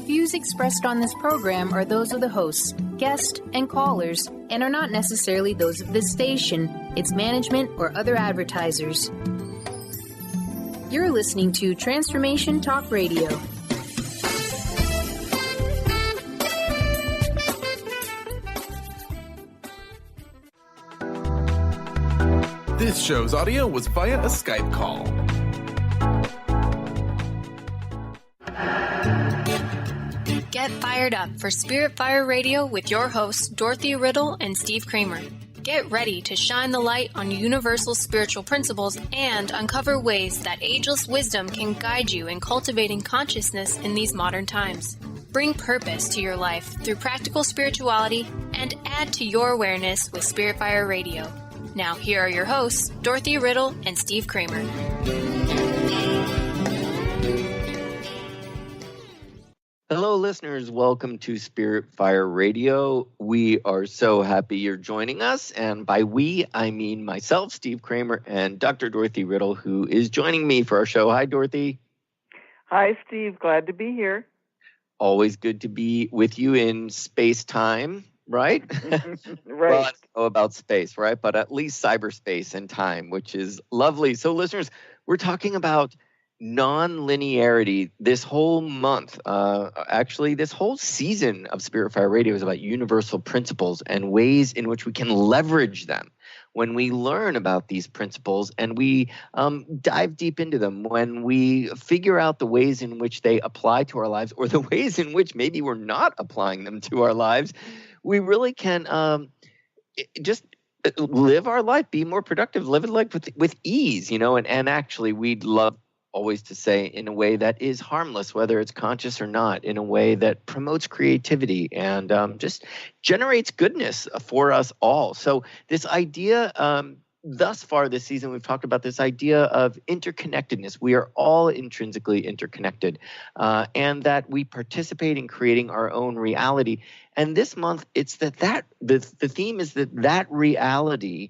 views expressed on this program are those of the hosts, guests, and callers, and are not necessarily those of this station, its management, or other advertisers. You're listening to Transformation Talk Radio. This show's audio was via a Skype call. Get fired up for Spirit Fire Radio with your hosts, Dorothy, Riddle, and Steve Kramer. Get ready to shine the light on universal spiritual principles and uncover ways that ageless wisdom can guide you in cultivating consciousness in these modern times. Bring purpose to your life through practical spirituality and add to your awareness with Spirit Fire Radio. Now, here are your hosts, Dorothy, Riddle, and Steve Kramer. Hello, listeners. Welcome to Spirit Fire Radio. We are so happy you're joining us. And by we, I mean myself, Steve Kramer, and Dr. Dorothy Riddle, who is joining me for our show. Hi, Dorothy. Hi, Steve. Glad to be here. Always good to be with you in space-time, right? Right. Well, I don't know about space, right? But at least cyberspace and time, which is lovely. So, listeners, we're talking about non-linearity this whole month. Actually, this whole season of Spirit Fire Radio is about universal principles and ways in which we can leverage them when we learn about these principles and we dive deep into them, when we figure out the ways in which they apply to our lives or the ways in which maybe we're not applying them to our lives. We really can just live our life, be more productive, live it like with ease, and actually we'd love always to say in a way that is harmless, whether it's conscious or not, in a way that promotes creativity and just generates goodness for us all. So this idea, thus far this season, we've talked about this idea of interconnectedness. We are all intrinsically interconnected, and that we participate in creating our own reality. And this month, it's that the theme is that reality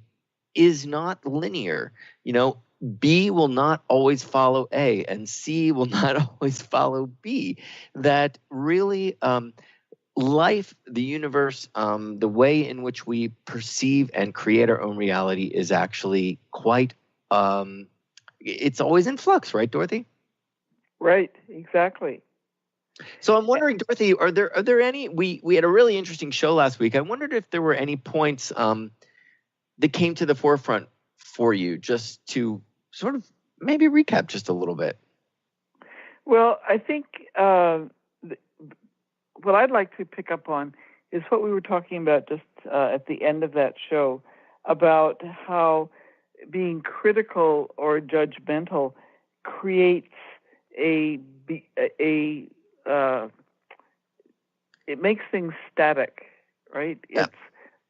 is not linear. B will not always follow A, and C will not always follow B. That really life, the universe, the way in which we perceive and create our own reality is actually quite, it's always in flux, right, Dorothy? Right, exactly. So I'm wondering, Dorothy, are there any, we had a really interesting show last week. I wondered if there were any points that came to the forefront for you, just to sort of maybe recap just a little bit. Well, I think what I'd like to pick up on is what we were talking about just at the end of that show, about how being critical or judgmental creates it makes things static, right? Yeah. It's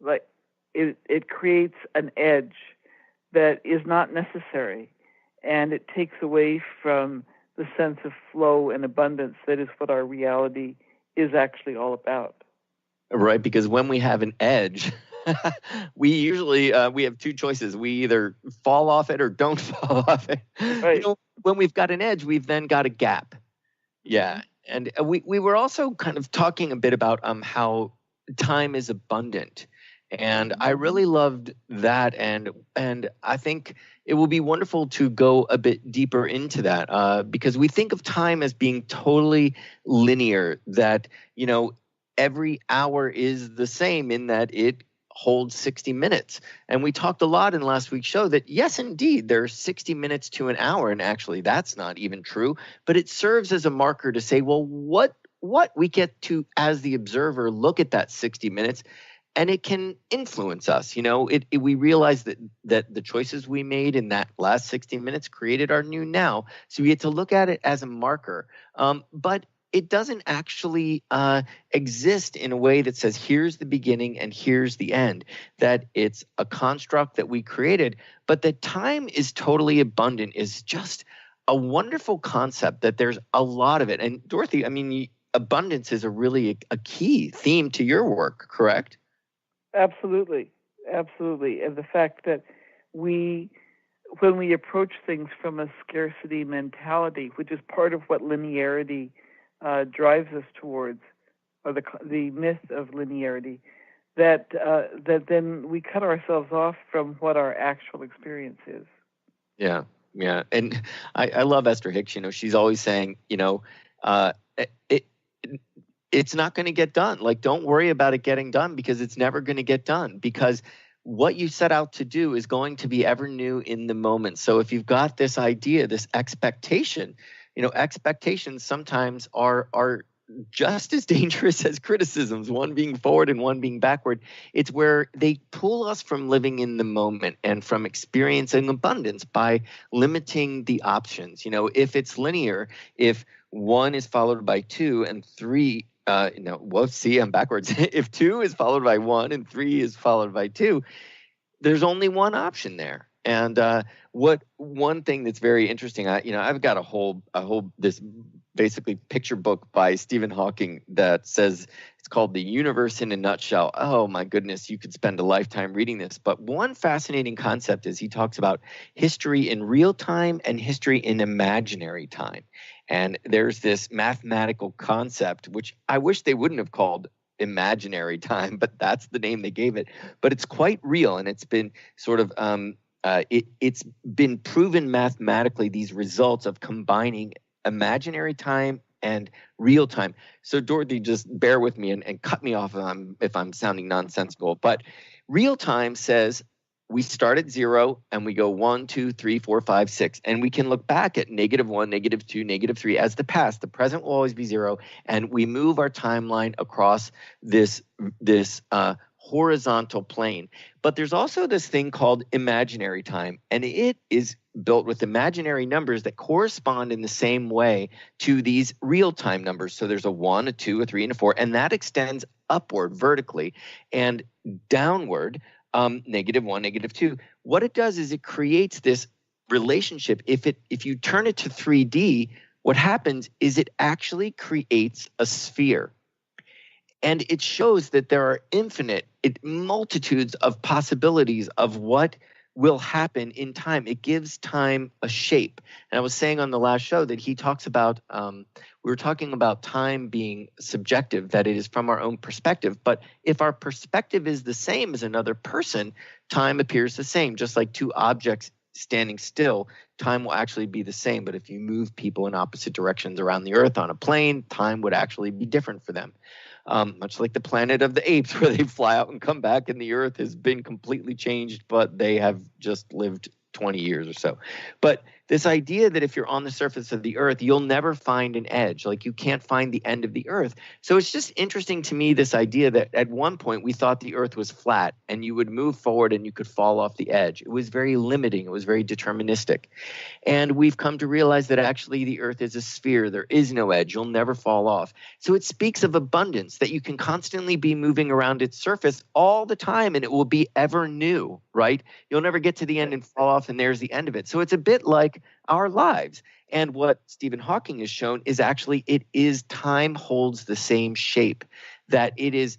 like it creates an edge that is not necessary, and it takes away from the sense of flow and abundance that is what our reality is actually all about. Right, because when we have an edge, we usually we have two choices. We either fall off it or don't fall off it. Right. When we've got an edge, we've then got a gap. Yeah, and we were also kind of talking a bit about how time is abundant. And I really loved that, and I think it will be wonderful to go a bit deeper into that because we think of time as being totally linear, that, every hour is the same in that it holds 60 minutes. And we talked a lot in last week's show that, yes, indeed, there are 60 minutes to an hour, and actually that's not even true, but it serves as a marker to say, well, what we get to, as the observer, look at that 60 minutes, and it can influence us. We realize that the choices we made in that last 60 minutes created our new now. So we get to look at it as a marker. But it doesn't actually exist in a way that says, here's the beginning and here's the end, that it's a construct that we created. But that time is totally abundant is just a wonderful concept, that there's a lot of it. And Dorothy, abundance is a key theme to your work, correct? Absolutely. And the fact that when we approach things from a scarcity mentality, which is part of what linearity drives us towards, or the myth of linearity, that then we cut ourselves off from what our actual experience is. Yeah, yeah. And I love Esther Hicks. She's always saying, it's not going to get done. Like, don't worry about it getting done, because it's never going to get done, because what you set out to do is going to be ever new in the moment. So if you've got this idea, this expectation, expectations sometimes are just as dangerous as criticisms, one being forward and one being backward. It's where they pull us from living in the moment and from experiencing abundance by limiting the options. If it's linear, if 1 is followed by 2 and 3, I'm backwards. If 2 is followed by 1 and 3 is followed by 2, there's only one option there. And one thing that's very interesting, I've got a whole this basically picture book by Stephen Hawking that says, it's called The Universe in a Nutshell. Oh my goodness, you could spend a lifetime reading this. But one fascinating concept is he talks about history in real time and history in imaginary time. And there's this mathematical concept, which I wish they wouldn't have called imaginary time, but that's the name they gave it. But it's quite real, and it's been sort of it's been proven mathematically, these results of combining imaginary time and real time. So Dorothy, just bear with me and cut me off if I'm sounding nonsensical. But real time says we start at 0 and we go 1, 2, 3, 4, 5, 6. And we can look back at -1, -2, -3 as the past. The present will always be 0. And we move our timeline across this horizontal plane. But there's also this thing called imaginary time. And it is built with imaginary numbers that correspond in the same way to these real-time numbers. So there's a 1, a 2, a 3, and a 4. And that extends upward vertically and downward, -1, -2. What it does is it creates this relationship. If you turn it to 3D, what happens is it actually creates a sphere. And it shows that there are multitudes of possibilities of what will happen in time. It gives time a shape. And I was saying on the last show that he talks about, we were talking about time being subjective, that it is from our own perspective. But if our perspective is the same as another person, time appears the same. Just like two objects standing still, time will actually be the same. But if you move people in opposite directions around the earth on a plane, time would actually be different for them. Much like the Planet of the Apes, where they fly out and come back and the earth has been completely changed, but they have just lived 20 years or so. But this idea that if you're on the surface of the earth, you'll never find an edge, like you can't find the end of the earth. So it's just interesting to me, this idea that at one point we thought the earth was flat and you would move forward and you could fall off the edge. It was very limiting. It was very deterministic. And we've come to realize that actually the earth is a sphere. There is no edge. You'll never fall off. So it speaks of abundance, that you can constantly be moving around its surface all the time and it will be ever new, right? You'll never get to the end and fall off and there's the end of it. So it's a bit like our lives. And what Stephen Hawking has shown is actually time holds the same shape, that it is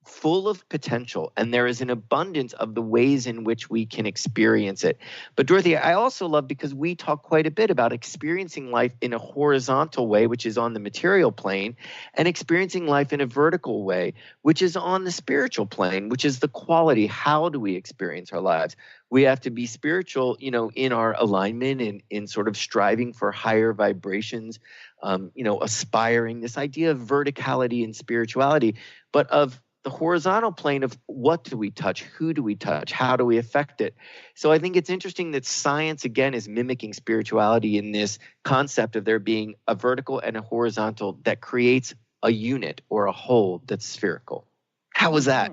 full of potential and there is an abundance of the ways in which we can experience it. But Dorothy, I also love, because we talk quite a bit about experiencing life in a horizontal way, which is on the material plane, and experiencing life in a vertical way, which is on the spiritual plane, which is the quality. How do we experience our lives? We have to be spiritual, in our alignment and in sort of striving for higher vibrations, aspiring, this idea of verticality and spirituality, but of the horizontal plane of what do we touch, who do we touch, how do we affect it. So I think it's interesting that science, again, is mimicking spirituality in this concept of there being a vertical and a horizontal that creates a unit or a whole that's spherical. How was that?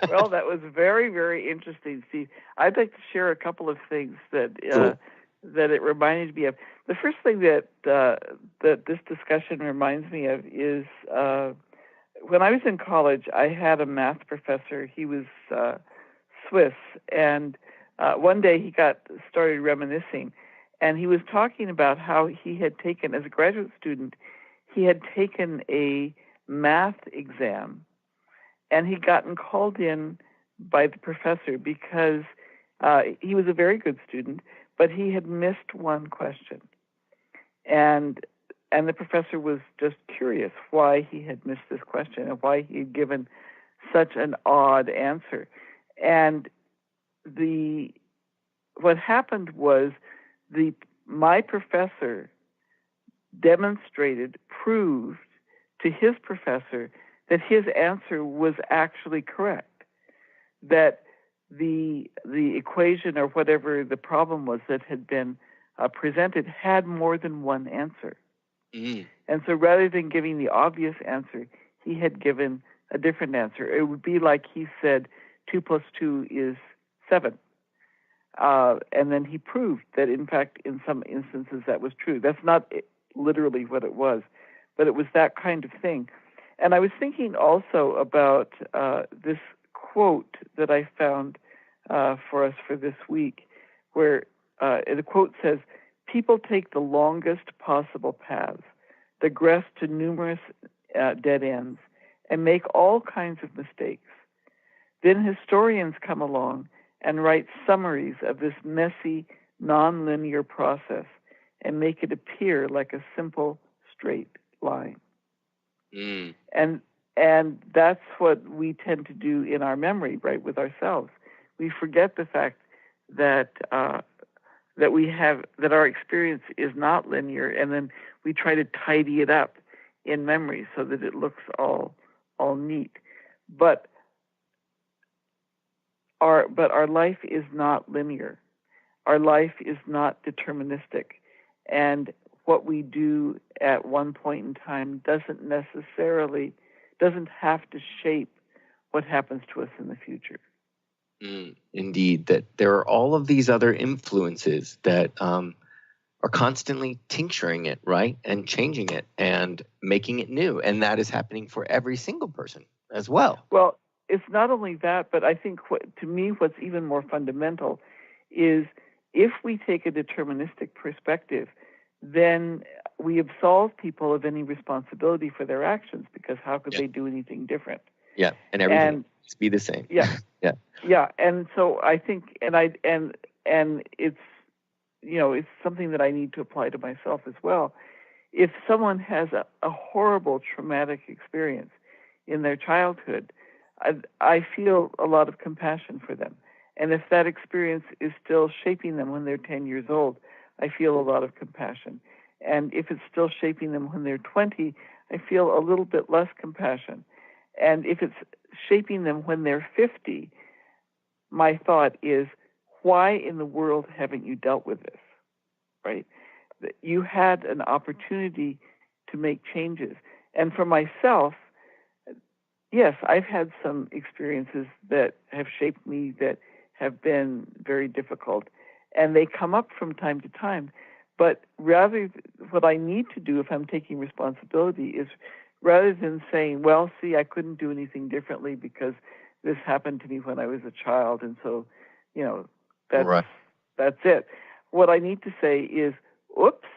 Well, that was very, very interesting, Steve. I'd like to share a couple of things that it reminded me of. The first thing that this discussion reminds me of is when I was in college, I had a math professor. He was Swiss, and one day he started reminiscing, and he was talking about how he had taken, as a graduate student, he had taken a math exam, and he'd gotten called in by the professor because he was a very good student, but he had missed one question. And the professor was just curious why he had missed this question and why he had given such an odd answer. And what happened was my professor proved to his professor that his answer was actually correct, that the equation or whatever the problem was that had been presented had more than one answer. Mm-hmm. And so rather than giving the obvious answer, he had given a different answer. It would be like he said 2 + 2 is 7. And then he proved that, in fact, in some instances that was true. That's not literally what it was, but it was that kind of thing. And I was thinking also about this quote that I found for us for this week, where the quote says, "People take the longest possible paths, digress to numerous dead ends, and make all kinds of mistakes. Then historians come along and write summaries of this messy, non-linear process and make it appear like a simple, straight line." Mm. And that's what we tend to do in our memory, right, with ourselves. We forget the fact that that our experience is not linear, and then we try to tidy it up in memory so that it looks all neat. But our life is not linear. Our life is not deterministic. And what we do at one point in time doesn't have to shape what happens to us in the future. Indeed, that there are all of these other influences that are constantly tincturing it, right, and changing it and making it new. And that is happening for every single person as well. Well, it's not only that, but I think to me what's even more fundamental is if we take a deterministic perspective, then we absolve people of any responsibility for their actions, because how could they do anything different? Yeah, and everything must be the same. Yeah, yeah. And so I think, and it's, it's something that I need to apply to myself as well. If someone has a horrible traumatic experience in their childhood, I feel a lot of compassion for them. And if that experience is still shaping them when they're 10 years old, I feel a lot of compassion. And if it's still shaping them when they're 20, I feel a little bit less compassion. And if it's shaping them when they're 50, my thought is, why in the world haven't you dealt with this, right? You had an opportunity to make changes. And for myself, yes, I've had some experiences that have shaped me that have been very difficult, and they come up from time to time. But rather, what I need to do if I'm taking responsibility is, rather than saying, well, see, I couldn't do anything differently because this happened to me when I was a child, and so, that's it. What I need to say is, oops,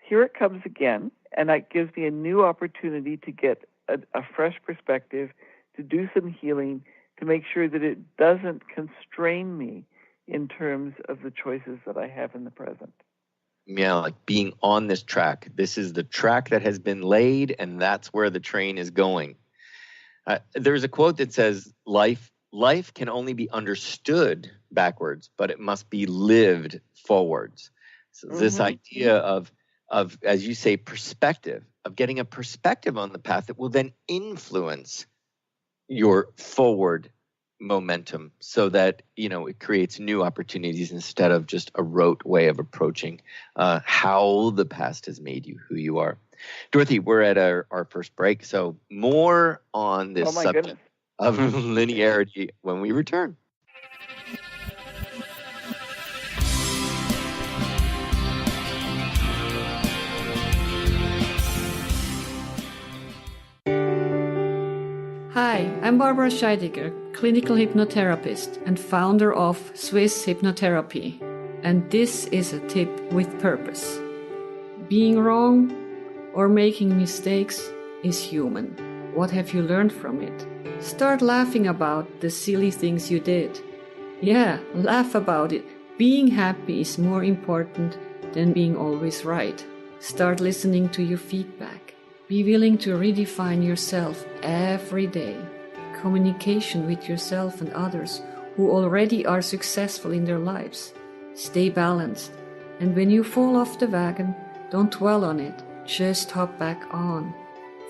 here it comes again, and that gives me a new opportunity to get a fresh perspective, to do some healing, to make sure that it doesn't constrain me in terms of the choices that I have in the present. Yeah, like being on this track. This is the track that has been laid, and that's where the train is going. There's a quote that says, life can only be understood backwards, but it must be lived forwards. So this idea of, as you say, perspective, of getting a perspective on the path that will then influence your forward momentum, so that it creates new opportunities instead of just a rote way of approaching how the past has made you who you are. Dorothy, we're at our first break, so more on this subject of linearity when we return. Hi, I'm Barbara Scheidegger, clinical hypnotherapist and founder of Swiss Hypnotherapy, and this is a tip with purpose. Being wrong or making mistakes is human. What have you learned from it? Start laughing about the silly things you did. Yeah, laugh about it. Being happy is more important than being always right. Start listening to your feedback. Be willing to redefine yourself every day. Communication with yourself and others who already are successful in their lives. Stay balanced. And when you fall off the wagon, don't dwell on it. Just hop back on.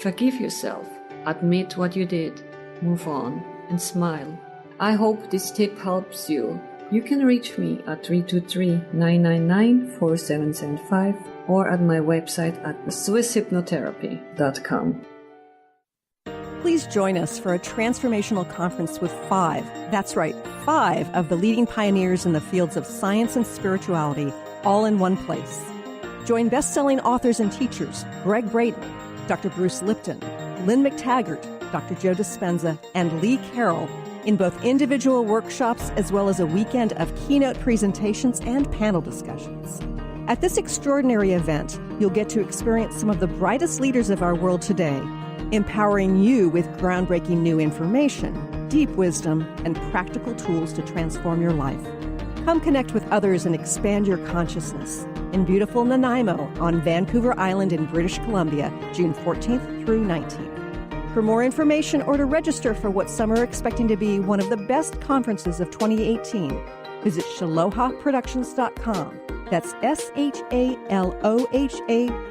Forgive yourself. Admit what you did. Move on and smile. I hope this tip helps you. You can reach me at 323-999-4775 or at my website at swisshypnotherapy.com. Please join us for a transformational conference with 5 of the leading pioneers in the fields of science and spirituality, all in one place. Join best-selling authors and teachers Greg Braden, Dr. Bruce Lipton, Lynn McTaggart, Dr. Joe Dispenza, and Lee Carroll in both individual workshops as well as a weekend of keynote presentations and panel discussions. At this extraordinary event, you'll get to experience some of the brightest leaders of our world today, empowering you with groundbreaking new information, deep wisdom, and practical tools to transform your life. Come connect with others and expand your consciousness in beautiful Nanaimo on Vancouver Island in British Columbia, June 14th through 19th. For more information or to register for what some are expecting to be one of the best conferences of 2018, visit shalohaproductions.com. That's SHALOHA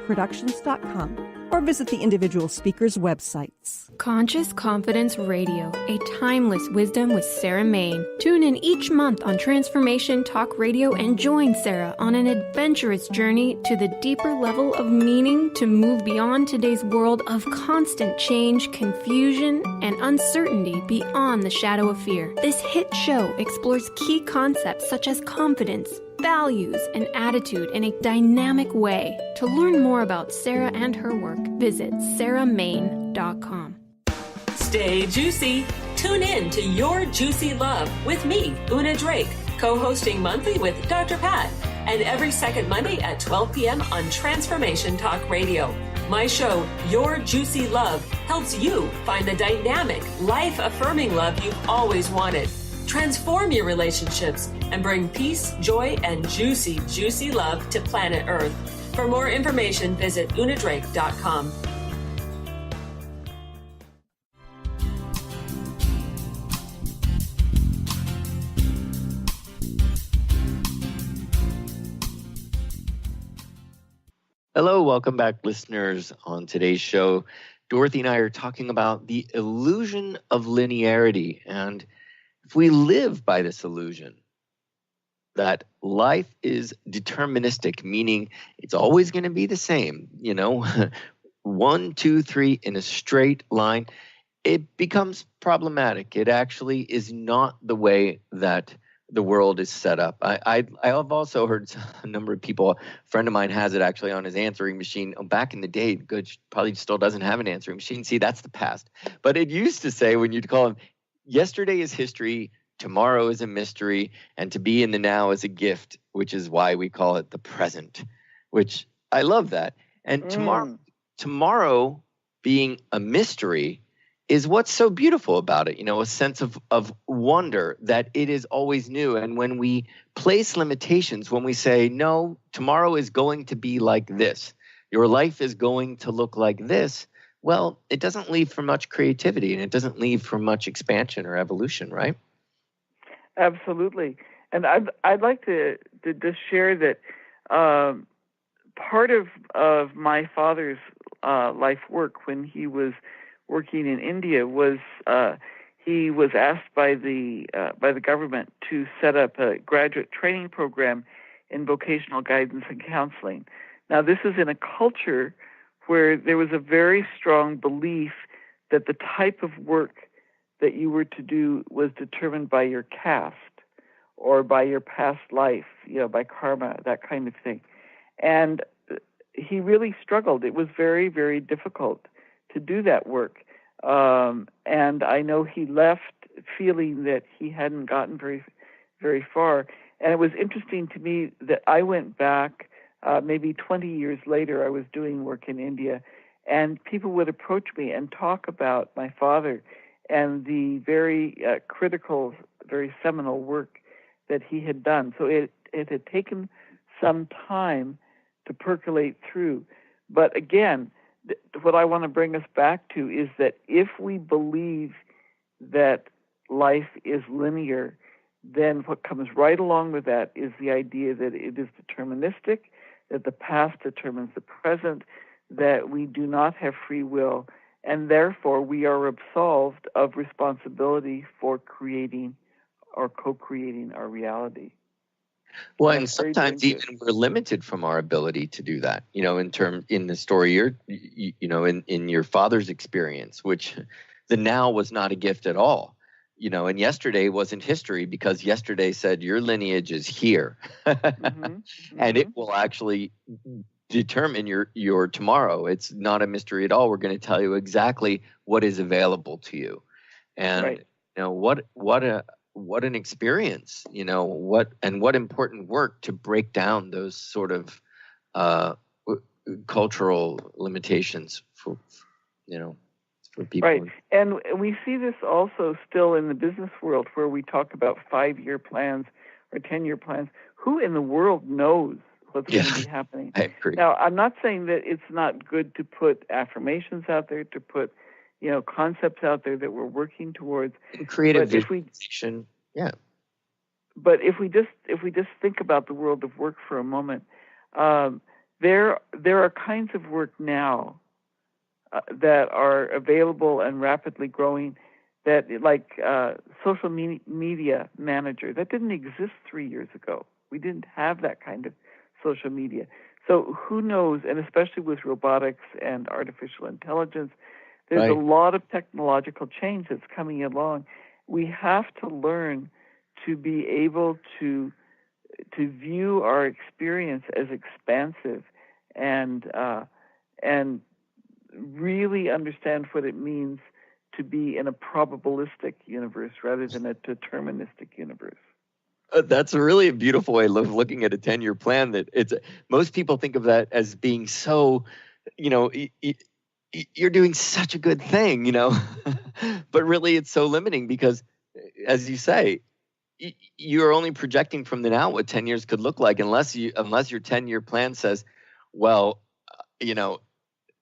Productions.com. Or visit the individual speakers' websites. Conscious Confidence Radio, a timeless wisdom with Sarah Main. Tune in each month on Transformation Talk Radio and join Sarah on an adventurous journey to the deeper level of meaning to move beyond today's world of constant change, confusion, and uncertainty beyond the shadow of fear. This hit show explores key concepts such as confidence, values, and attitude in a dynamic way. To learn more about Sarah and her work, visit sarahmain.com. Stay juicy. Tune in to Your Juicy Love with me, Una Drake, co-hosting monthly with Dr. Pat, and every second Monday at 12 p.m. on Transformation Talk Radio. My show, Your Juicy Love, helps you find the dynamic, life-affirming love you've always wanted. Transform your relationships and bring peace, joy, and juicy, juicy love to planet Earth. For more information, visit unadrake.com. Hello, welcome back, listeners. On today's show, Dorothy and I are talking about the illusion of linearity. And if we live by this illusion that life is deterministic, meaning it's always going to be the same, 1, 2, 3 in a straight line, it becomes problematic. It actually is not the way that the world is set up. I have also heard a number of people, a friend of mine has it actually on his answering machine. Back in the day, good, probably still doesn't have an answering machine. See, that's the past. But it used to say when you'd call him, yesterday is history, tomorrow is a mystery, and to be in the now is a gift, which is why we call it the present, which I love that. And tomorrow being a mystery is what's so beautiful about it, a sense of wonder that it is always new. And when we place limitations, when we say, no, tomorrow is going to be like this, your life is going to look like this, well, it doesn't leave for much creativity and it doesn't leave for much expansion or evolution, right? Absolutely. And I'd like to just share that part of my father's life work when he was working in India was he was asked by the government to set up a graduate training program in vocational guidance and counseling. Now, this is in a culture where there was a very strong belief that the type of work that you were to do was determined by your caste or by your past life, by karma, that kind of thing. And he really struggled. It was very, very difficult to do that work. And I know he left feeling that he hadn't gotten very, very far. And it was interesting to me that I went back maybe 20 years later. I was doing work in India, and people would approach me and talk about my father and the very critical, very seminal work that he had done. So it had taken some time to percolate through. But again, what I want to bring us back to is that if we believe that life is linear, then what comes right along with that is the idea that it is deterministic, that the past determines the present, that we do not have free will, and therefore we are absolved of responsibility for creating or co-creating our reality. Well, and sometimes even we're limited from our ability to do that. In the story in your father's experience, which the now was not a gift at all. And yesterday wasn't history because yesterday said your lineage is here, and it will actually determine your tomorrow. It's not a mystery at all. We're going to tell you exactly what is available to you, and what an experience, what important work to break down those sort of cultural limitations for people. Right. And we see this also still in the business world where we talk about 5-year plans or 10-year plans. Who in the world knows what's going to be happening? I agree. Now, I'm not saying that it's not good to put affirmations out there, to put concepts out there that we're working towards. Creative visualization. Yeah. But if we just think about the world of work for a moment, there are kinds of work now that are available and rapidly growing, that like social media manager, that didn't exist 3 years ago. We didn't have that kind of social media. So who knows, and especially with robotics and artificial intelligence, there's a lot of technological change that's coming along. We have to learn to be able to view our experience as expansive and really understand what it means to be in a probabilistic universe rather than a deterministic universe. That's really a beautiful way of looking at a 10-year plan. Most people think of that as being so, you're doing such a good thing, but really it's so limiting because, as you say, you're only projecting from the now what 10 years could look like, unless your 10-year plan says, well,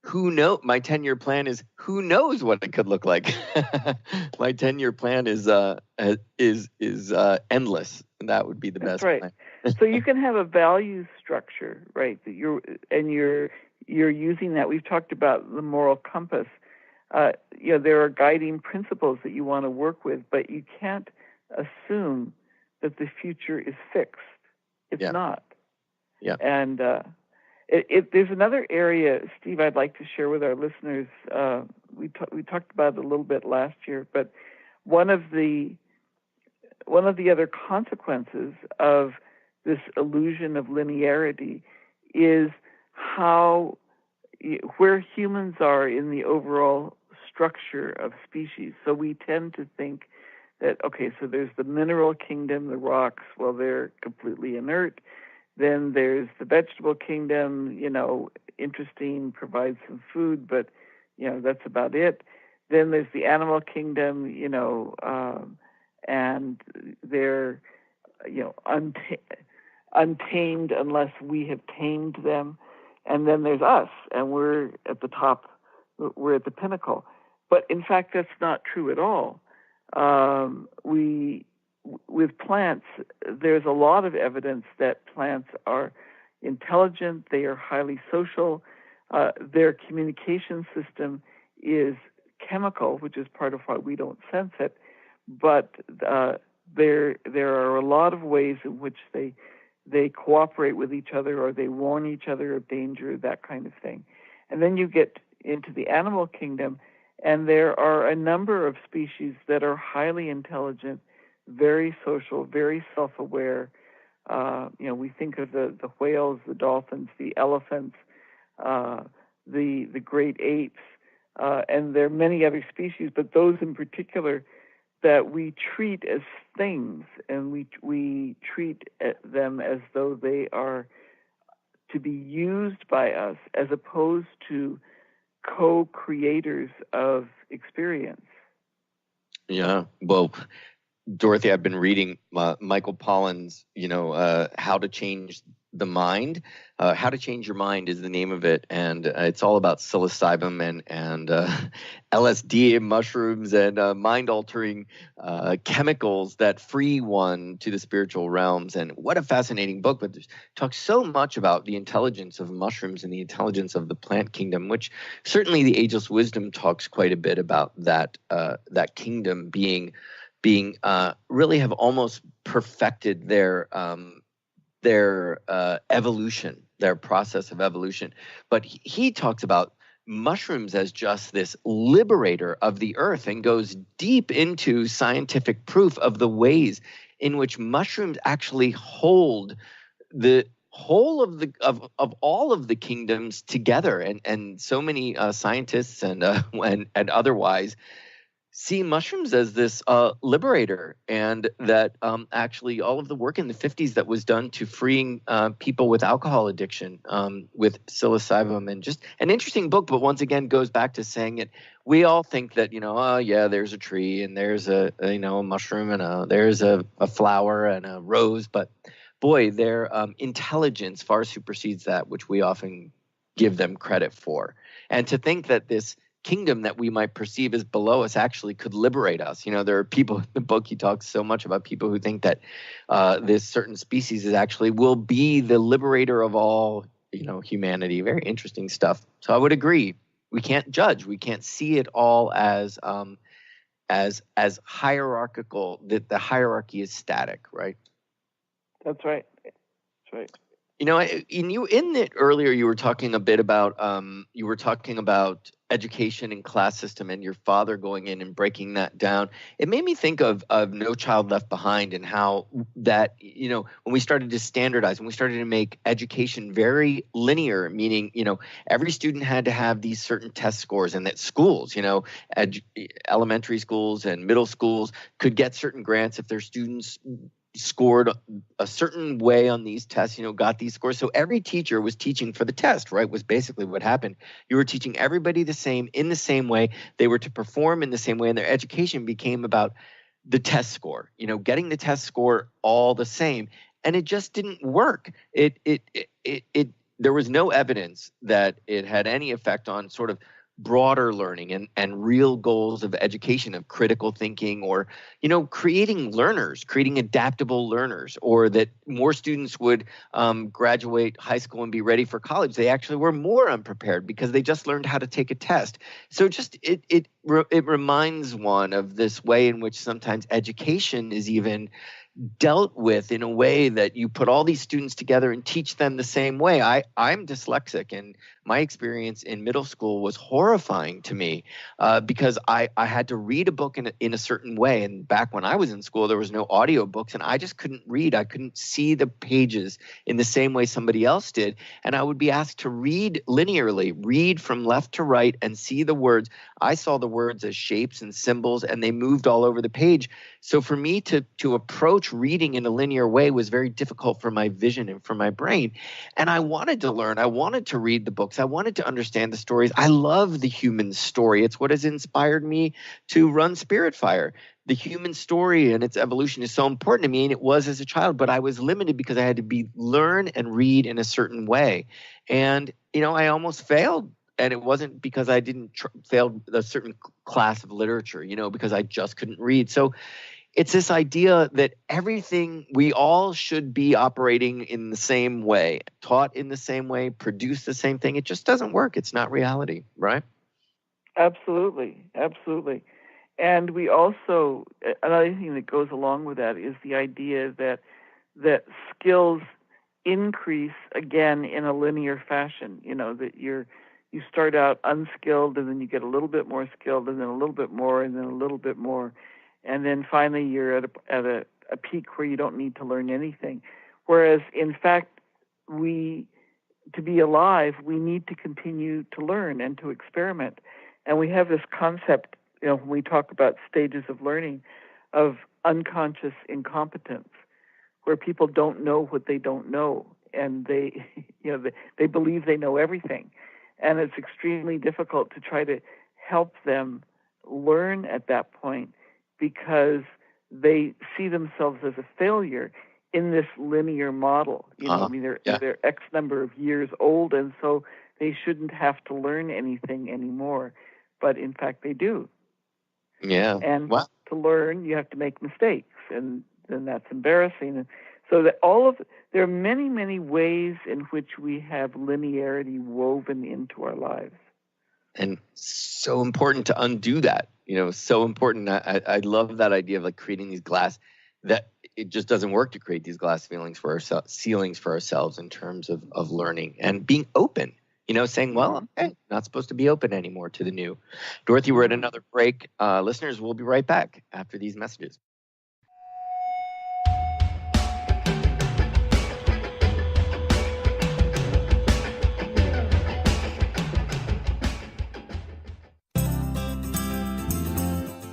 who knows? My 10-year plan is who knows what it could look like. My 10-year plan is endless, and that would be the best. Right. Plan. So you can have a values structure, right? That you're using that. We've talked about the moral compass. There are guiding principles that you want to work with, but you can't assume that the future is fixed. It's not. Yeah. And there's another area, Steve, I'd like to share with our listeners. We talked about it a little bit last year, but one of the other consequences of this illusion of linearity is where humans are in the overall structure of species. So we tend to think that, okay, so there's the mineral kingdom, the rocks, well, they're completely inert. Then there's the vegetable kingdom, interesting, provides some food, but, that's about it. Then there's the animal kingdom, and they're, untamed unless we have tamed them. And then there's us, and we're at the top, we're at the pinnacle. But in fact, that's not true at all. With plants, there's a lot of evidence that plants are intelligent, they are highly social, their communication system is chemical, which is part of why we don't sense it, but there are a lot of ways in which they cooperate with each other, or they warn each other of danger, that kind of thing. And then you get into the animal kingdom, and there are a number of species that are highly intelligent, very social, very self-aware. We think of the whales, the dolphins, the elephants, the great apes, and there are many other species, but those in particular that we treat as things, and we treat them as though they are to be used by us as opposed to co-creators of experience. Yeah, well, Dorothy, I've been reading Michael Pollan's, How to Change the Mind. How to Change Your Mind is the name of it, and it's all about psilocybin and LSD and mushrooms and mind-altering chemicals that free one to the spiritual realms. And what a fascinating book! But it talks so much about the intelligence of mushrooms and the intelligence of the plant kingdom, which certainly the Ageless Wisdom talks quite a bit about that kingdom being really have almost perfected their evolution, their process of evolution. But he talks about mushrooms as just this liberator of the earth and goes deep into scientific proof of the ways in which mushrooms actually hold the whole of all of the kingdoms together. And so many scientists and otherwise see mushrooms as this liberator, and that actually all of the work in the 50s that was done to freeing people with alcohol addiction with psilocybin, and just an interesting book, but once again goes back to saying it. We all think that, there's a tree and there's a mushroom and there's a flower and a rose, but boy, their intelligence far supersedes that which we often give them credit for. And to think that this kingdom that we might perceive as below us actually could liberate us. There are people in the book, he talks so much about people who think that this certain species will be the liberator of all, humanity. Very interesting stuff. So I would agree. We can't judge. We can't see it all as hierarchical, that the hierarchy is static, right? That's right. That's right. In it earlier, you were talking a bit about education and class system, and your father going in and breaking that down. It made me think of No Child Left Behind, and how that, when we started to standardize, when we started to make education very linear, meaning, every student had to have these certain test scores, and that schools, elementary schools and middle schools could get certain grants if their students scored a certain way on these tests, got these scores. So every teacher was teaching for the test, right? Was basically what happened. You were teaching everybody the same, in the same way. They were to perform in the same way, and their education became about the test score, getting the test score all the same. And it just didn't work. There was no evidence that it had any effect on sort of broader learning and real goals of education, of critical thinking, or, creating adaptable learners, or that more students would graduate high school and be ready for college. They actually were more unprepared because they just learned how to take a test. So just it reminds one of this way in which sometimes education is even dealt with in a way that you put all these students together and teach them the same way. I'm dyslexic, and my experience in middle school was horrifying to me because I had to read a book in a certain way. And back when I was in school, there was no audio books, and I just couldn't read. I couldn't see the pages in the same way somebody else did. And I would be asked to read linearly, read from left to right, and see the words. I saw the words as shapes and symbols, and they moved all over the page. So for me to approach reading in a linear way was very difficult for my vision and for my brain. And I wanted to learn. I wanted to read the books. I wanted to understand the stories. I love the human story. It's what has inspired me to run Spirit Fire. The human story and its evolution is so important to me, and it was as a child, but I was limited because I had to learn and read in a certain way. And, I almost failed. And it wasn't because I didn't fail a certain class of literature, because I just couldn't read. So it's this idea that we all should be operating in the same way, taught in the same way, produce the same thing. It just doesn't work. It's not reality, right? Absolutely. Absolutely. And we also, another thing that goes along with that is the idea that skills increase again in a linear fashion, that you start out unskilled, and then you get a little bit more skilled, and then a little bit more, and then a little bit more. And then finally you're at a peak where you don't need to learn anything. Whereas, in fact, to be alive, we need to continue to learn and to experiment. And we have this concept, when we talk about stages of learning, of unconscious incompetence, where people don't know what they don't know, and they believe they know everything. And it's extremely difficult to try to help them learn at that point, because they see themselves as a failure in this linear model. They're X number of years old, and so they shouldn't have to learn anything anymore. But in fact, they do. Yeah. And Wow. to learn, you have to make mistakes, and then that's embarrassing. And so that there are many, many ways in which we have linearity woven into our lives. And so important to undo that. So important. I love that idea of like creating these glass, that it just doesn't work to create these glass ceilings for ourselves in terms of learning and being open. Saying, well, okay, not supposed to be open anymore to the new. Dorothy, we're at another break. Listeners, we'll be right back after these messages.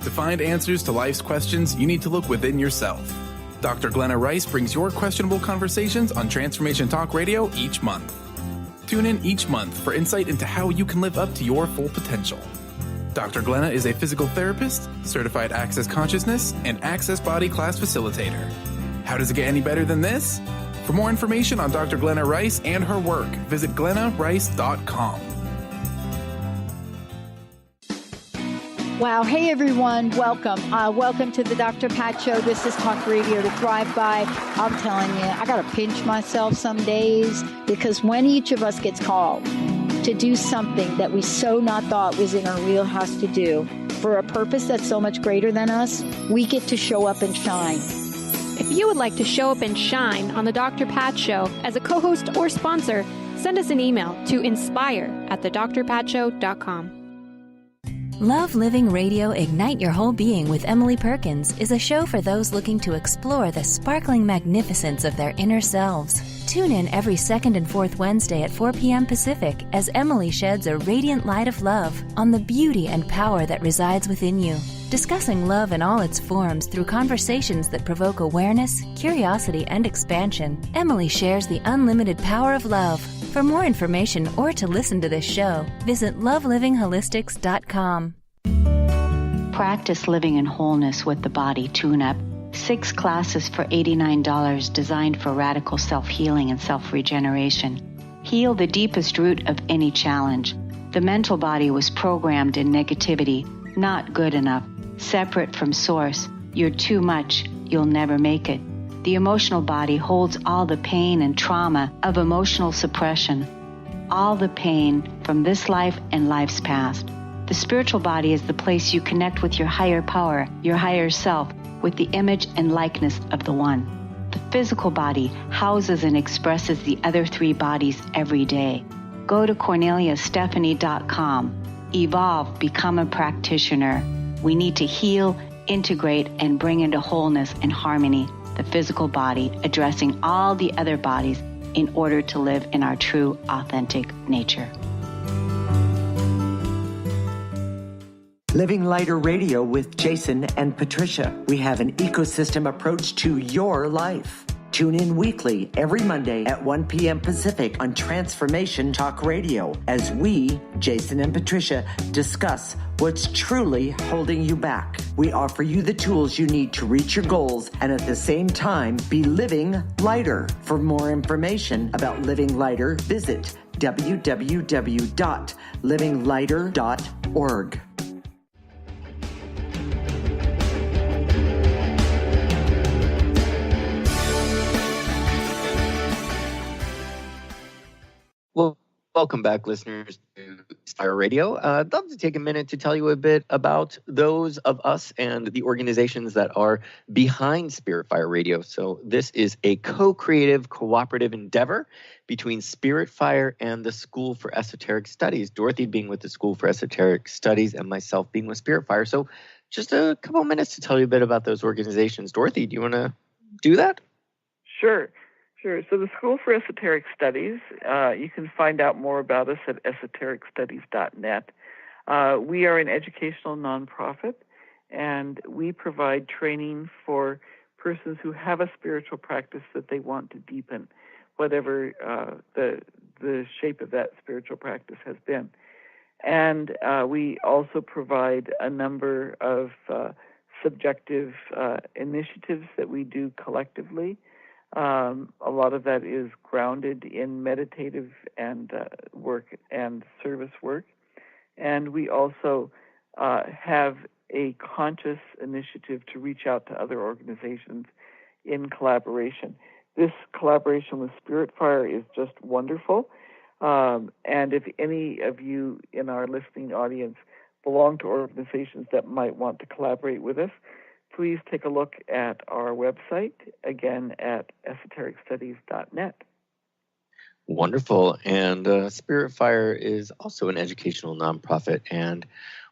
To find answers to life's questions, you need to look within yourself. Dr. Glenna Rice brings your questionable conversations on Transformation Talk Radio each month. Tune in each month for insight into how you can live up to your full potential. Dr. Glenna is a physical therapist, certified Access Consciousness, and Access Body Class facilitator. How does it get any better than this? For more information on Dr. Glenna Rice and her work, visit glennarice.com. Wow. Hey, everyone. Welcome. Welcome to the Dr. Pat Show. This is Talk Radio to Thrive By. I'm telling you, I got to pinch myself some days, because when each of us gets called to do something that we so not thought was in our wheelhouse to do for a purpose that's so much greater than us, we get to show up and shine. If you would like to show up and shine on the Dr. Pat Show as a co-host or sponsor, send us an email to inspire@thedrpatshow.com. Love Living Radio Ignite Your Whole Being with Emily Perkins is a show for those looking to explore the sparkling magnificence of their inner selves. Tune in every second and fourth Wednesday at 4 p.m. Pacific as Emily sheds a radiant light of love on the beauty and power that resides within you. Discussing love in all its forms through conversations that provoke awareness, curiosity, and expansion, Emily shares the unlimited power of love. For more information or to listen to this show, visit lovelivingholistics.com. Practice living in wholeness with the body tune-up. 6 classes for $89 designed for radical self-healing and self-regeneration. Heal the deepest root of any challenge. The mental body was programmed in negativity, not good enough, separate from source. You're too much, you'll never make it. The emotional body holds all the pain and trauma of emotional suppression, all the pain from this life and life's past. The spiritual body is the place you connect with your higher power, your higher self, with the image and likeness of the One. The physical body houses and expresses the other 3 bodies every day. Go to CorneliaStephanie.com. Evolve, become a practitioner. We need to heal, integrate, and bring into wholeness and harmony the physical body, addressing all the other bodies in order to live in our true, authentic nature. Living Lighter Radio with Jason and Patricia. We have an ecosystem approach to your life. Tune in weekly every Monday at 1 p.m. Pacific on Transformation Talk Radio as we, Jason and Patricia, discuss what's truly holding you back. We offer you the tools you need to reach your goals and at the same time be living lighter. For more information about Living Lighter, visit www.livinglighter.org. Well, welcome back, listeners, to Inspire Radio. I'd love to take a minute to tell you a bit about those of us and the organizations that are behind Spirit Fire Radio. So this is a co-creative, cooperative endeavor between Spirit Fire and the School for Esoteric Studies, Dorothy being with the School for Esoteric Studies and myself being with Spirit Fire. So just a couple minutes to tell you a bit about those organizations. Dorothy, do you want to do that? Sure. So the School for Esoteric Studies, you can find out more about us at esotericstudies.net. We are an educational nonprofit, and we provide training for persons who have a spiritual practice that they want to deepen, whatever the shape of that spiritual practice has been. And we also provide a number of subjective initiatives that we do collectively. A lot of that is grounded in meditative and work and service work. And we also have a conscious initiative to reach out to other organizations in collaboration. This collaboration with Spirit Fire is just wonderful. And if any of you in our listening audience belong to organizations that might want to collaborate with us, please take a look at our website, again, at esotericstudies.net. Wonderful. And Spirit Fire is also an educational nonprofit, and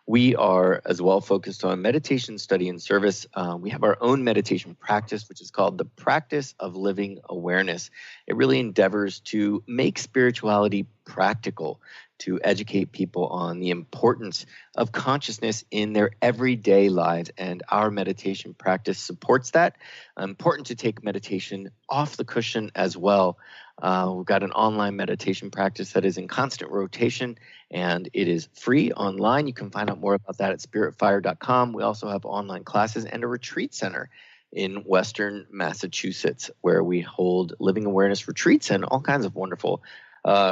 we are as well focused on meditation, study, and service. We have our own meditation practice, which is called the Practice of Living Awareness. It really endeavors to make spirituality practical, to educate people on the importance of consciousness in their everyday lives. And our meditation practice supports that. Important to take meditation off the cushion as well. We've got an online meditation practice that is in constant rotation, and it is free online. You can find out more about that at spiritfire.com. We also have online classes and a retreat center in Western Massachusetts, where we hold living awareness retreats and all kinds of wonderful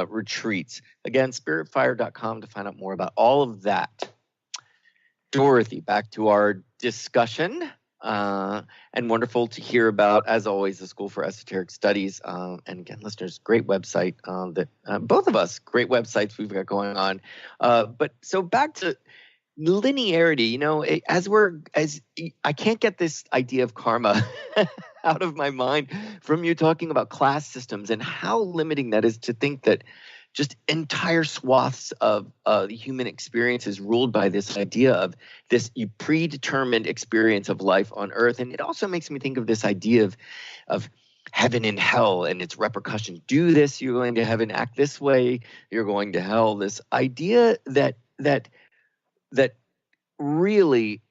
retreats. Again, spiritfire.com to find out more about all of that. Dorothy, back to our discussion. And wonderful to hear about, as always, the School for Esoteric Studies. And again, listeners, great website that both of us, great websites we've got going on. But so back to linearity, you know, as I can't get this idea of karma out of my mind from you talking about class systems and how limiting that is to think that just entire swaths of the human experience is ruled by this idea of this predetermined experience of life on Earth. And it also makes me think of this idea of heaven and hell and its repercussions. Do this, you're going to heaven. Act this way, you're going to hell. This idea that really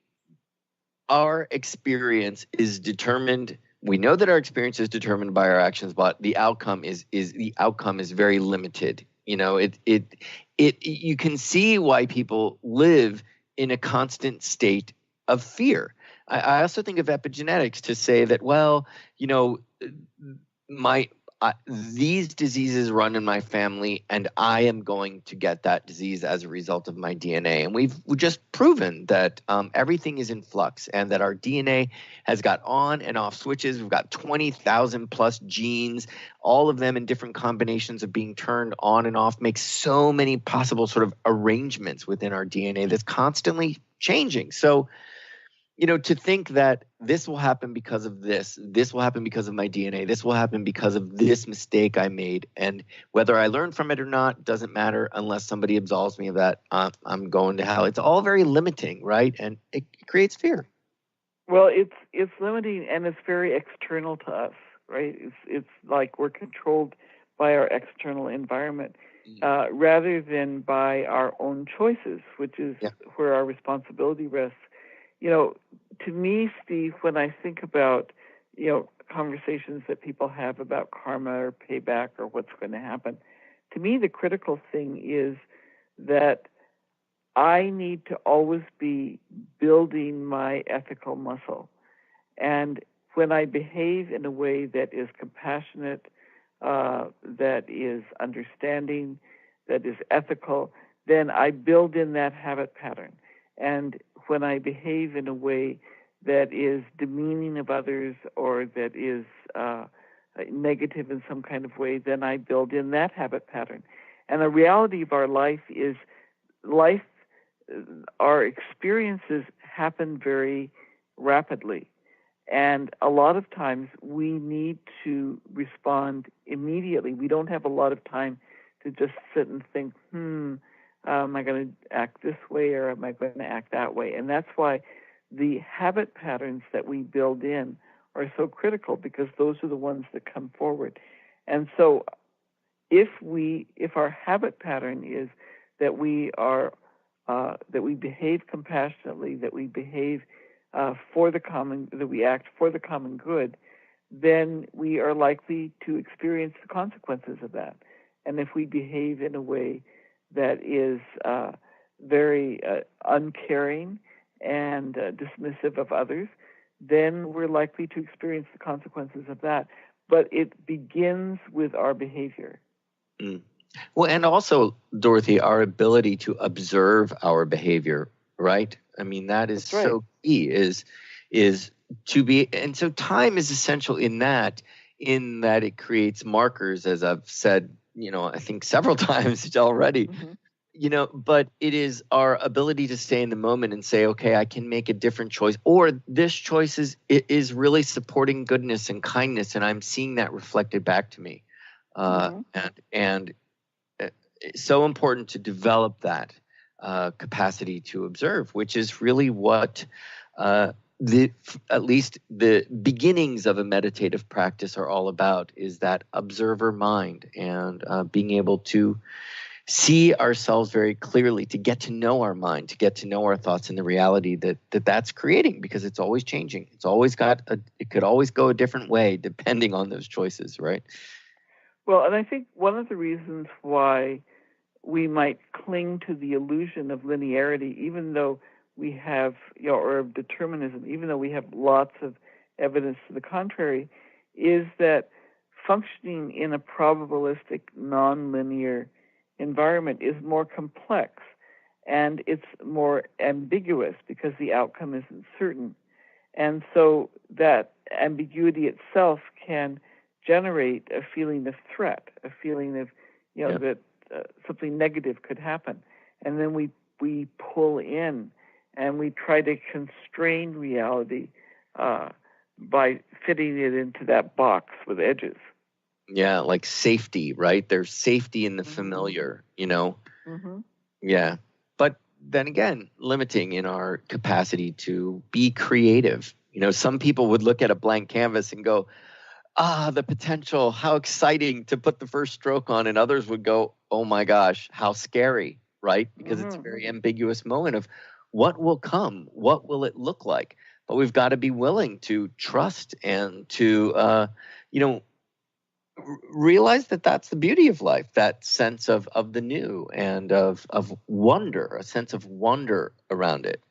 our experience is determined. We know that our experience is determined by our actions, but the outcome is very limited. You know, you can see why people live in a constant state of fear. I also think of epigenetics to say that, well, you know, these diseases run in my family, and I am going to get that disease as a result of my DNA. And we've just proven that everything is in flux, and that our DNA has got on and off switches. We've got 20,000 plus genes, all of them in different combinations of being turned on and off, makes so many possible sort of arrangements within our DNA that's constantly changing. So, you know, to think that this will happen because of this will happen because of my DNA, this will happen because of this mistake I made, and whether I learn from it or not doesn't matter unless somebody absolves me of that, I'm going to hell. It's all very limiting, right? And it creates fear. Well, it's limiting, and it's very external to us, right? It's like we're controlled by our external environment rather than by our own choices, which is where our responsibility rests. You know, to me, Steve, when I think about, you know, conversations that people have about karma or payback or what's going to happen, to me, the critical thing is that I need to always be building my ethical muscle. And when I behave in a way that is compassionate, that is understanding, that is ethical, then I build in that habit pattern. And when I behave in a way that is demeaning of others or that is negative in some kind of way, then I build in that habit pattern. And the reality of our life is our experiences happen very rapidly. And a lot of times we need to respond immediately. We don't have a lot of time to just sit and think, am I going to act this way or am I going to act that way? And that's why the habit patterns that we build in are so critical, because those are the ones that come forward. And so if our habit pattern is that we behave compassionately, that we behave that we act for the common good, then we are likely to experience the consequences of that. And if we behave in a way that is very uncaring and dismissive of others, then we're likely to experience the consequences of that. But it begins with our behavior. Mm. Well, and also, Dorothy, our ability to observe our behavior, right? I mean, that is so key, is to be, and so time is essential in that it creates markers, as I've said, I think several times already. But it is our ability to stay in the moment and say, okay, I can make a different choice, or this choice is really supporting goodness and kindness, and I'm seeing that reflected back to me. And it's so important to develop that capacity to observe, which is really what at least the beginnings of a meditative practice are all about, is that observer mind, and being able to see ourselves very clearly, to get to know our mind, to get to know our thoughts and the reality that's creating, because it's always changing. It's always it could always go a different way depending on those choices, right? Well, and I think one of the reasons why we might cling to the illusion of linearity, even though we have, or of determinism, even though we have lots of evidence to the contrary, is that functioning in a probabilistic, nonlinear environment is more complex, and it's more ambiguous because the outcome isn't certain. And so that ambiguity itself can generate a feeling of threat, a feeling of, that something negative could happen. And then we pull in and we try to constrain reality by fitting it into that box with edges. Yeah, like safety, right? There's safety in the familiar, Yeah. But then again, limiting in our capacity to be creative. Some people would look at a blank canvas and go, the potential, how exciting to put the first stroke on. And others would go, oh my gosh, how scary, right? Because it's a very ambiguous moment of what will come, what will it look like? But we've got to be willing to trust and to, realize that that's the beauty of life, that sense of the new and of wonder, a sense of wonder around it.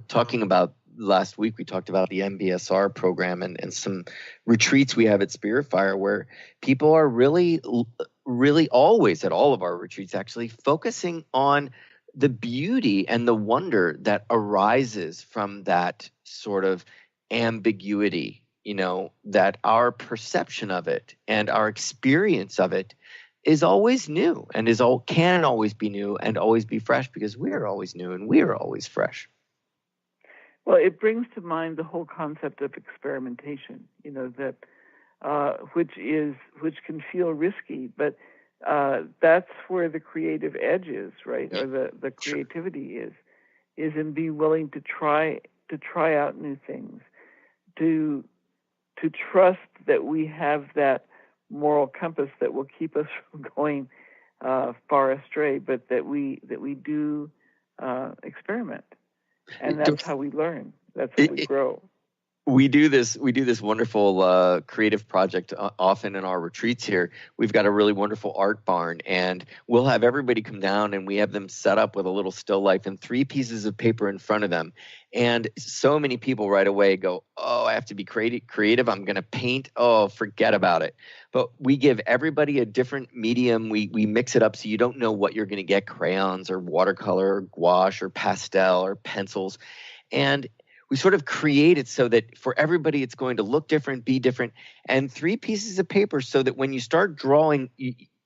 Talking about last week, we talked about the MBSR program and some retreats we have at Spirit Fire, where people are really, really always at all of our retreats actually focusing on the beauty and the wonder that arises from that sort of ambiguity, that our perception of it and our experience of it is always new and can always be new and always be fresh, because we are always new and we are always fresh. Well, it brings to mind the whole concept of experimentation, that which can feel risky, but that's where the creative edge is, right? Or the creativity is in being willing to try out new things, to trust that we have that moral compass that will keep us from going far astray, but that we do experiment. And that's how we learn. That's how we grow. We do this wonderful creative project often in our retreats here. We've got a really wonderful art barn, and we'll have everybody come down and we have them set up with a little still life and 3 pieces of paper in front of them. And so many people right away go, oh, I have to be creative. I'm going to paint. Oh, forget about it. But we give everybody a different medium. We mix it up so you don't know what you're going to get, crayons or watercolor or gouache or pastel or pencils. And we sort of create it so that for everybody it's going to look different, be different, and 3 pieces of paper so that when you start drawing,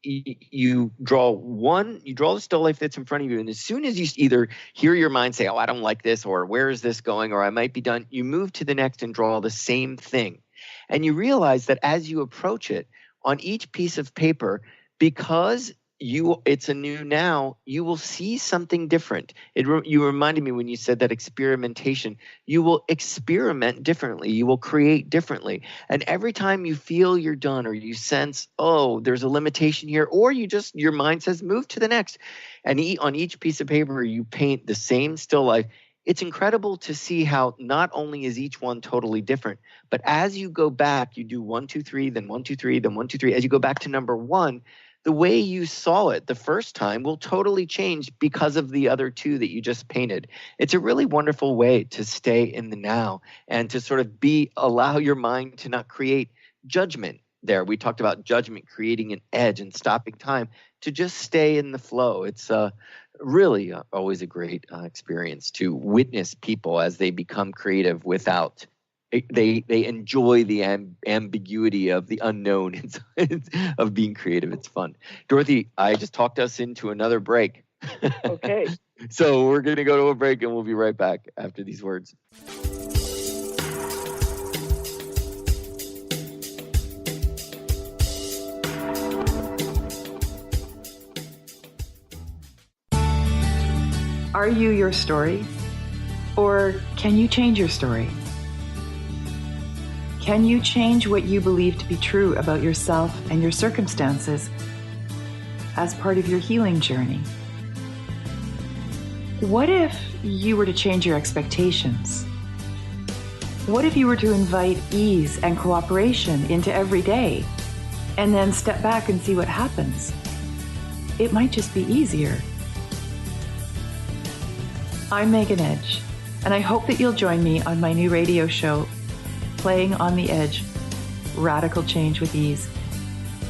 you draw the still life that's in front of you, and as soon as you either hear your mind say, oh, I don't like this, or where is this going, or I might be done, you move to the next and draw the same thing. And you realize that as you approach it on each piece of paper, because it's a new now, you will see something different. You reminded me when you said that experimentation, you will experiment differently. You will create differently. And every time you feel you're done, or you sense, oh, there's a limitation here, or your mind says, move to the next. And on each piece of paper, you paint the same still life. It's incredible to see how not only is each one totally different, but as you go back, you do 1, 2, 3, then 1, 2, 3, then 1, 2, 3. As you go back to number 1, the way you saw it the first time will totally change because of the other two that you just painted. It's a really wonderful way to stay in the now and to sort of allow your mind to not create judgment there. We talked about judgment creating an edge and stopping time, to just stay in the flow. It's really always a great experience to witness people as they become creative without they enjoy the ambiguity of the unknown of being creative. It's fun. Dorothy, I just talked us into another break. Okay. So we're going to go to a break and we'll be right back after these words. Are you your story? Or can you change your story? Can you change what you believe to be true about yourself and your circumstances as part of your healing journey? What if you were to change your expectations? What if you were to invite ease and cooperation into every day and then step back and see what happens? It might just be easier. I'm Megan Edge, and I hope that you'll join me on my new radio show, Playing on the Edge, Radical Change with Ease,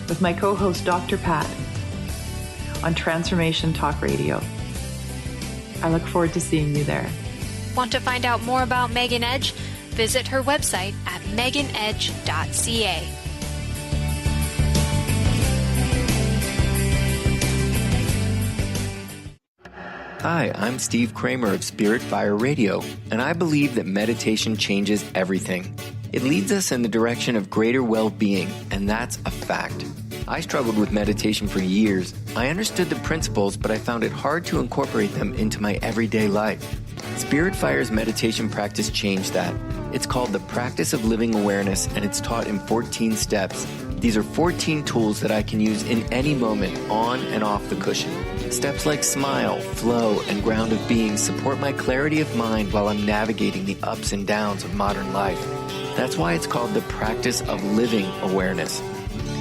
with my co-host Dr. Pat on Transformation Talk Radio. I look forward to seeing you there. Want to find out more about Megan Edge? Visit her website at meganedge.ca. Hi, I'm Steve Kramer of Spirit Fire Radio, and I believe that meditation changes everything. It leads us in the direction of greater well-being, and that's a fact. I struggled with meditation for years. I understood the principles, but I found it hard to incorporate them into my everyday life. Spirit Fire's meditation practice changed that. It's called the Practice of Living Awareness, and it's taught in 14 steps. These are 14 tools that I can use in any moment, on and off the cushion. Steps like smile, flow, and ground of being support my clarity of mind while I'm navigating the ups and downs of modern life. That's why it's called the Practice of Living Awareness.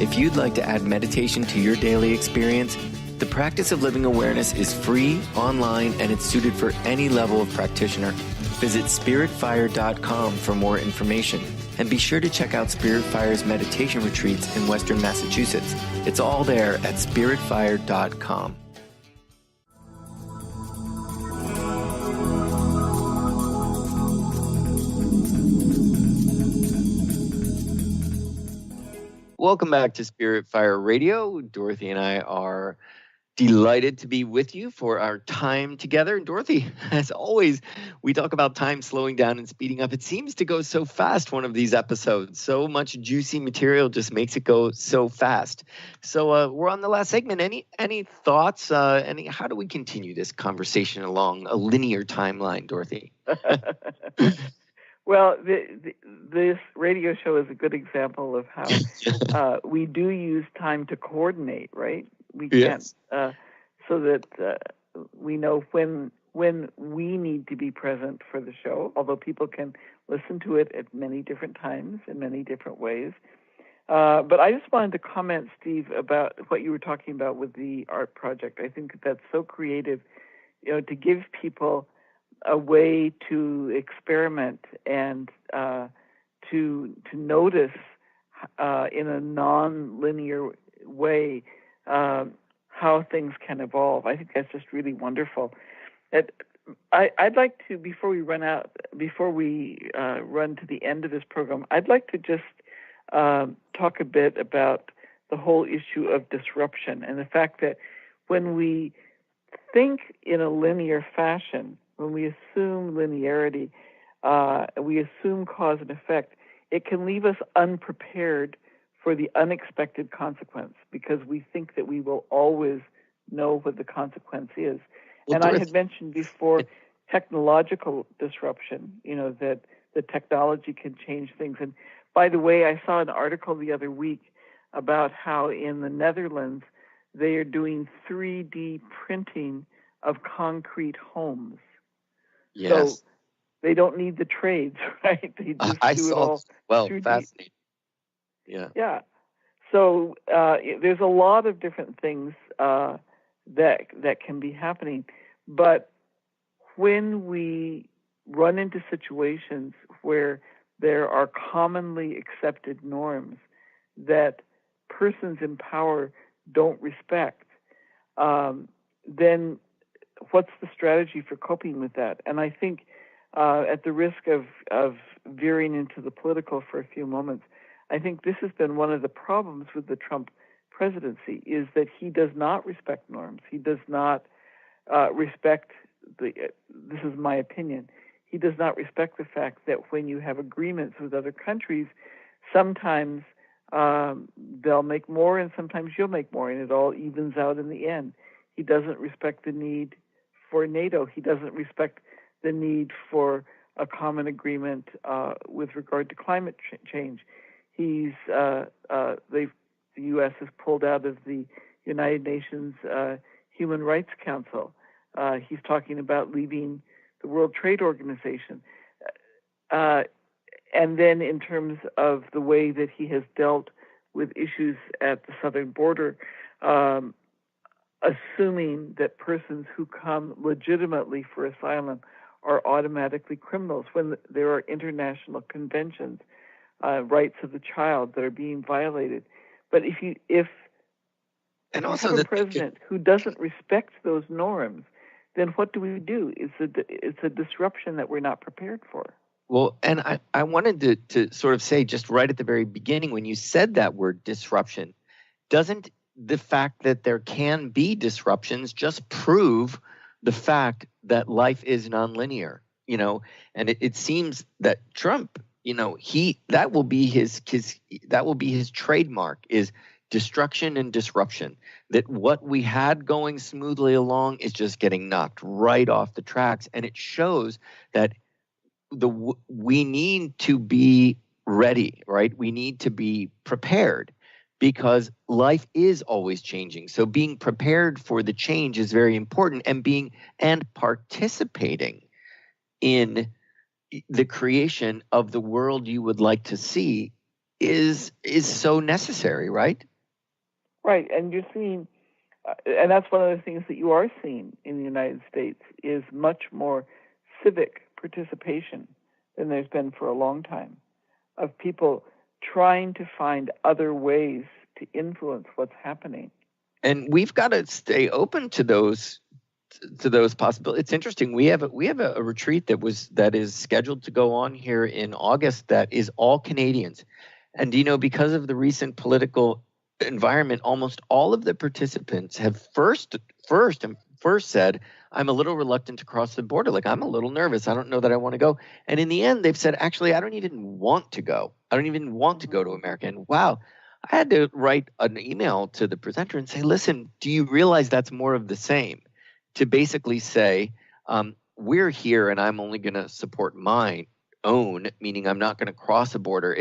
If you'd like to add meditation to your daily experience, the Practice of Living Awareness is free, online, and it's suited for any level of practitioner. Visit spiritfire.com for more information. And be sure to check out Spirit Fire's meditation retreats in Western Massachusetts. It's all there at spiritfire.com. Welcome back to Spirit Fire Radio. Dorothy and I are delighted to be with you for our time together. Dorothy, as always, we talk about time slowing down and speeding up. It seems to go so fast, one of these episodes. So much juicy material just makes it go so fast. So we're on the last segment. Any thoughts? How do we continue this conversation along a linear timeline, Dorothy? Well, this radio show is a good example of how we do use time to coordinate, right? We can't, so that we know when we need to be present for the show, although people can listen to it at many different times in many different ways. But I just wanted to comment, Steve, about what you were talking about with the art project. I think that's so creative, to give people a way to experiment and to notice in a non-linear way how things can evolve. I think that's just really wonderful. I'd like to, before we run to the end of this program, I'd like to just talk a bit about the whole issue of disruption and the fact that when we think in a linear fashion, when we assume linearity, we assume cause and effect, it can leave us unprepared for the unexpected consequence because we think that we will always know what the consequence is. Well, and I had mentioned before technological disruption, that the technology can change things. And by the way, I saw an article the other week about how in the Netherlands, they are doing 3D printing of concrete homes. Yes. So they don't need the trades, right? They just do it all. Well, 3D. fascinating. Yeah. Yeah. So there's a lot of different things that can be happening. But when we run into situations where there are commonly accepted norms that persons in power don't respect, then what's the strategy for coping with that? And I think at the risk of veering into the political for a few moments, I think this has been one of the problems with the Trump presidency, is that he does not respect norms. He does not respect this is my opinion, he does not respect the fact that when you have agreements with other countries, sometimes they'll make more and sometimes you'll make more, and it all evens out in the end. He doesn't respect the need for NATO. He doesn't respect the need for a common agreement with regard to climate change. The U.S. has pulled out of the United Nations Human Rights Council. He's talking about leaving the World Trade Organization. And then in terms of the way that he has dealt with issues at the southern border, assuming that persons who come legitimately for asylum are automatically criminals when there are international conventions, rights of the child that are being violated. But if you have a president who doesn't respect those norms, then what do we do? It's a disruption that we're not prepared for. Well, and I wanted to sort of say just right at the very beginning, when you said that word disruption, doesn't the fact that there can be disruptions just prove the fact that life is nonlinear? And it seems that Trump, that will be his trademark, is destruction and disruption. That what we had going smoothly along is just getting knocked right off the tracks, and it shows that we need to be ready, right? We need to be prepared because life is always changing. So being prepared for the change is very important, and participating in the creation of the world you would like to see is so necessary, right? Right, and you're seeing, and that's one of the things that you are seeing in the United States, is much more civic participation than there's been for a long time, of people trying to find other ways to influence what's happening. And we've got to stay open to those possibilities. It's interesting. We have a retreat that is scheduled to go on here in August that is all Canadians. And because of the recent political environment, almost all of the participants have first said, I'm a little reluctant to cross the border. Like, I'm a little nervous. I don't know that I want to go. And in the end, they've said, actually, I don't even want to go. I don't even want to go to America. And wow, I had to write an email to the presenter and say, listen, do you realize that's more of the same? To basically say, we're here and I'm only going to support my own, meaning I'm not going to cross a border,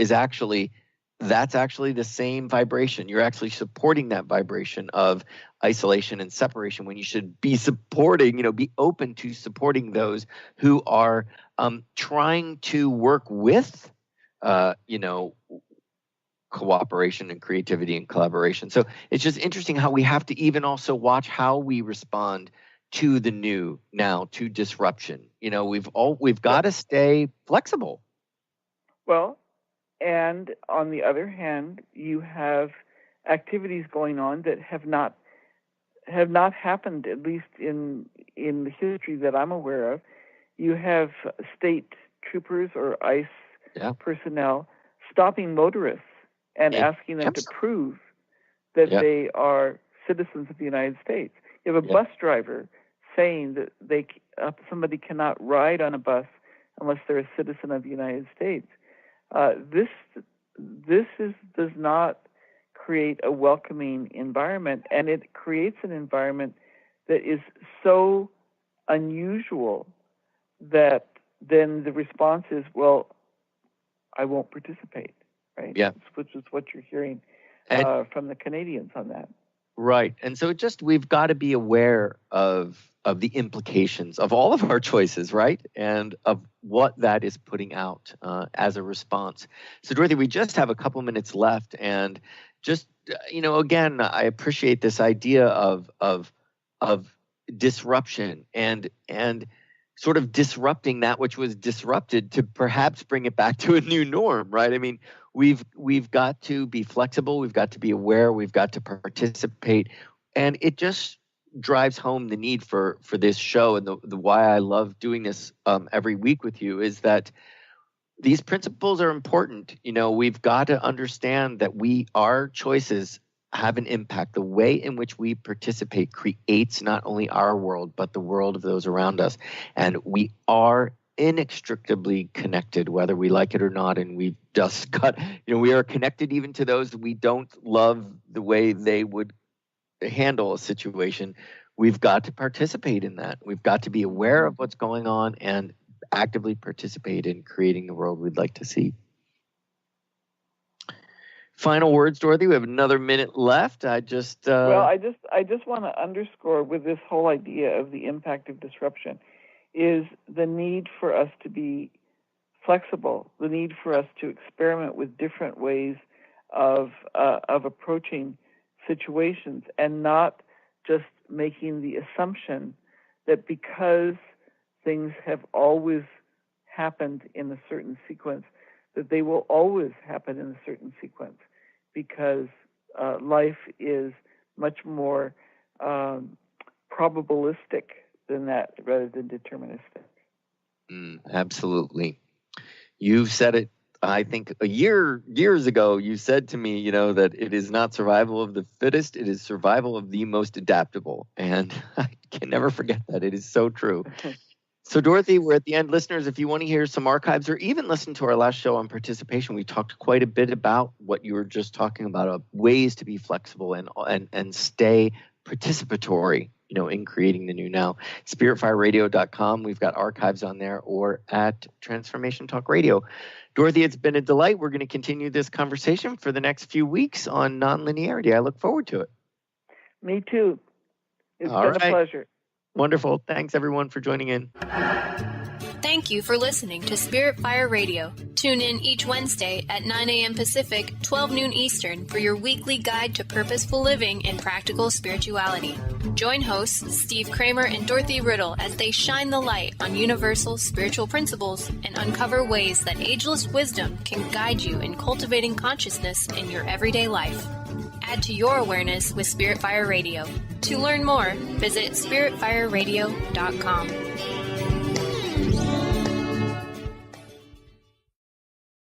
that's actually the same vibration. You're actually supporting that vibration of isolation and separation when you should be supporting, be open to supporting those who are trying to work with, cooperation and creativity and collaboration. So it's just interesting how we have to even also watch how we respond to the new now, to disruption. We've got to stay flexible. Well, and on the other hand, you have activities going on that have not happened, at least in the history that I'm aware of. You have state troopers or ICE personnel stopping motorists and asking them to prove that they are citizens of the United States. You have a bus driver saying that somebody cannot ride on a bus unless they're a citizen of the United States. This does not create a welcoming environment, and it creates an environment that is so unusual that then the response is, well, I won't participate, right? Yeah. Which is what you're hearing from the Canadians on that. Right. And so we've got to be aware of the implications of all of our choices, right? And of what that is putting out as a response. So Dorothy, we just have a couple minutes left, and just, again, I appreciate this idea of disruption and sort of disrupting that which was disrupted to perhaps bring it back to a new norm, right? I mean, we've got to be flexible, we've got to be aware, we've got to participate, and it just drives home the need for this show, and the why I love doing this every week with you is that these principles are important. We've got to understand that our choices have an impact. The way in which we participate creates not only our world, but the world of those around us. And we are inextricably connected, whether we like it or not. And we've just got, we are connected even to those we don't love the way they would handle a situation. We've got to participate in that. We've got to be aware of what's going on and actively participate in creating the world we'd like to see. Final words, Dorothy. We have another minute left. I just want to underscore with this whole idea of the impact of disruption is the need for us to be flexible, the need for us to experiment with different ways of approaching situations, and not just making the assumption that because things have always happened in a certain sequence, that they will always happen in a certain sequence, because life is much more probabilistic than that rather than deterministic. Absolutely. You've said it, I think years ago, you said to me, that it is not survival of the fittest, it is survival of the most adaptable. And I can never forget that. It is so true. So, Dorothy, we're at the end. Listeners, if you want to hear some archives or even listen to our last show on participation, we talked quite a bit about what you were just talking about, ways to be flexible and stay participatory, in creating the new now. SpiritFireRadio.com. We've got archives on there, or at Transformation Talk Radio. Dorothy, it's been a delight. We're going to continue this conversation for the next few weeks on nonlinearity. I look forward to it. Me too. It's been a pleasure. Wonderful. Thanks, everyone, for joining in. Thank you for listening to Spirit Fire Radio. Tune in each Wednesday at 9 a.m. Pacific, 12 noon Eastern for your weekly guide to purposeful living and practical spirituality. Join hosts Steve Kramer and Dorothy Riddle as they shine the light on universal spiritual principles and uncover ways that ageless wisdom can guide you in cultivating consciousness in your everyday life. Add to your awareness with Spirit Fire Radio. To learn more, visit spiritfireradio.com.